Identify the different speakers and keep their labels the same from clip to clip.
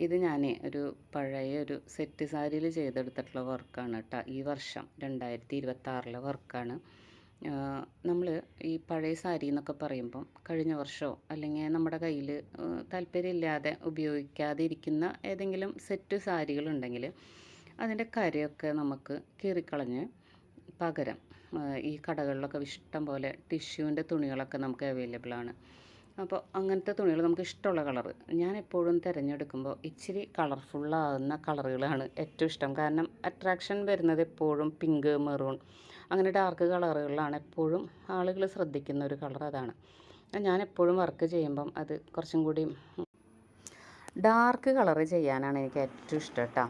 Speaker 1: ഇത് ഞാൻ ഒരു പഴയ ഒരു സെറ്റ് സാരിയിൽ ചെയ്തെടുത്തിട്ടുള്ള വർക്കാണ് കേട്ടോ. ഈ വർഷം 2026 വർക്കാണ്. നമ്മൾ ഈ പഴയ സാരി എന്നൊക്കെ പറയുമ്പം കഴിഞ്ഞ വർഷമോ അല്ലെങ്കിൽ നമ്മുടെ കയ്യിൽ താല്പര്യമില്ലാതെ ഉപയോഗിക്കാതെ ഇരിക്കുന്ന ഏതെങ്കിലും സെറ്റ് സാരികളുണ്ടെങ്കിൽ അതിൻ്റെ കരയൊക്കെ നമുക്ക് കീറിക്കളഞ്ഞ് പകരം ഈ കടകളിലൊക്കെ ഇഷ്ടം പോലെ ടിഷ്യൂവിൻ്റെ തുണികളൊക്കെ നമുക്ക് അവൈലബിൾ ആണ്. അപ്പോൾ അങ്ങനത്തെ തുണികൾ നമുക്ക് ഇഷ്ടമുള്ള കളറ് ഞാൻ എപ്പോഴും തിരഞ്ഞെടുക്കുമ്പോൾ ഇച്ചിരി കളർഫുള്ളാകുന്ന കളറുകളാണ് ഏറ്റവും ഇഷ്ടം. കാരണം അട്രാക്ഷൻ വരുന്നത് എപ്പോഴും പിങ്ക്, മെറൂൺ അങ്ങനെ ഡാർക്ക് കളറുകളിലാണ് എപ്പോഴും ആളുകൾ ശ്രദ്ധിക്കുന്ന ഒരു കളർ അതാണ്. ഞാൻ എപ്പോഴും വർക്ക് ചെയ്യുമ്പം അത് കുറച്ചും കൂടി ഡാർക്ക് കളറ് ചെയ്യാനാണ് എനിക്ക് ഏറ്റവും ഇഷ്ടം കേട്ടോ.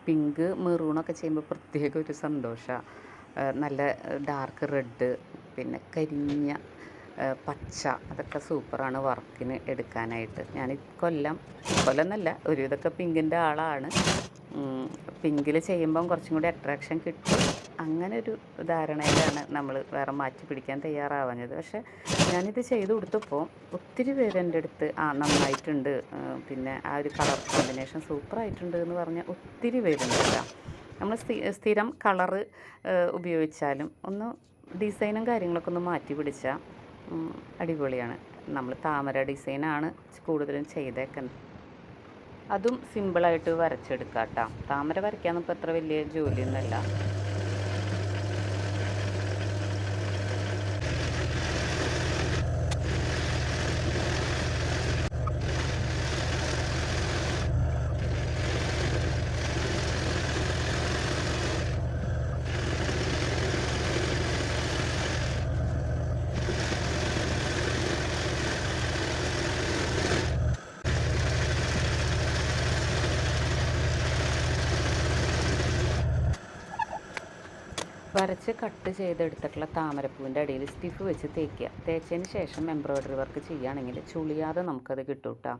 Speaker 1: പിങ്ക്, മെറൂണൊക്കെ ചെയ്യുമ്പോൾ പ്രത്യേക ഒരു സന്തോഷമാണ്. നല്ല ഡാർക്ക് റെഡ്, പിന്നെ കരിഞ്ഞ പച്ച, അതൊക്കെ സൂപ്പറാണ് വർക്കിന് എടുക്കാനായിട്ട്. ഞാൻ കൊല്ലം എന്നല്ല, ഒരുവിധമൊക്കെ പിങ്കിൻ്റെ ആളാണ്. പിങ്കിൽ ചെയ്യുമ്പം കുറച്ചും കൂടി അട്രാക്ഷൻ കിട്ടും. അങ്ങനെ ഒരു ധാരണയിലാണ് നമ്മൾ വേറെ മാറ്റി പിടിക്കാൻ തയ്യാറാവുന്നത്. പക്ഷേ ഞാനിത് ചെയ്ത് കൊടുത്തപ്പോൾ ഒത്തിരി പേര് എൻ്റെ അടുത്ത് നന്നായിട്ടുണ്ട്, പിന്നെ ആ ഒരു കളർ കോമ്പിനേഷൻ സൂപ്പറായിട്ടുണ്ട് എന്ന് പറഞ്ഞാൽ ഒത്തിരി പേരുണ്ട് കേട്ടോ. നമ്മൾ സ്ഥിരം കളറ് ഉപയോഗിച്ചാലും ഒന്ന് ഡിസൈനും കാര്യങ്ങളൊക്കെ ഒന്ന് മാറ്റി പിടിച്ചാൽ അടിപൊളിയാണ്. നമ്മൾ താമര ഡിസൈനാണ് കൂടുതലും ചെയ്തേക്കുന്നത്. അതും സിമ്പിളായിട്ട് വരച്ചെടുക്കാം കേട്ടോ. താമര വരയ്ക്കാനൊന്നും ഇപ്പോൾ അത്ര വലിയ ജോലിയൊന്നുമല്ല. വരച്ച് കട്ട് ചെയ്തെടുത്തിട്ടുള്ള താമരപ്പൂവിൻ്റെ അടിയിൽ സ്റ്റിഫ് വെച്ച് തേക്കുക. തേച്ചതിന് ശേഷം എംബ്രോയ്ഡറി വർക്ക് ചെയ്യുകയാണെങ്കിൽ ചുളിയാതെ നമുക്കത് കിട്ടും കേട്ടോ.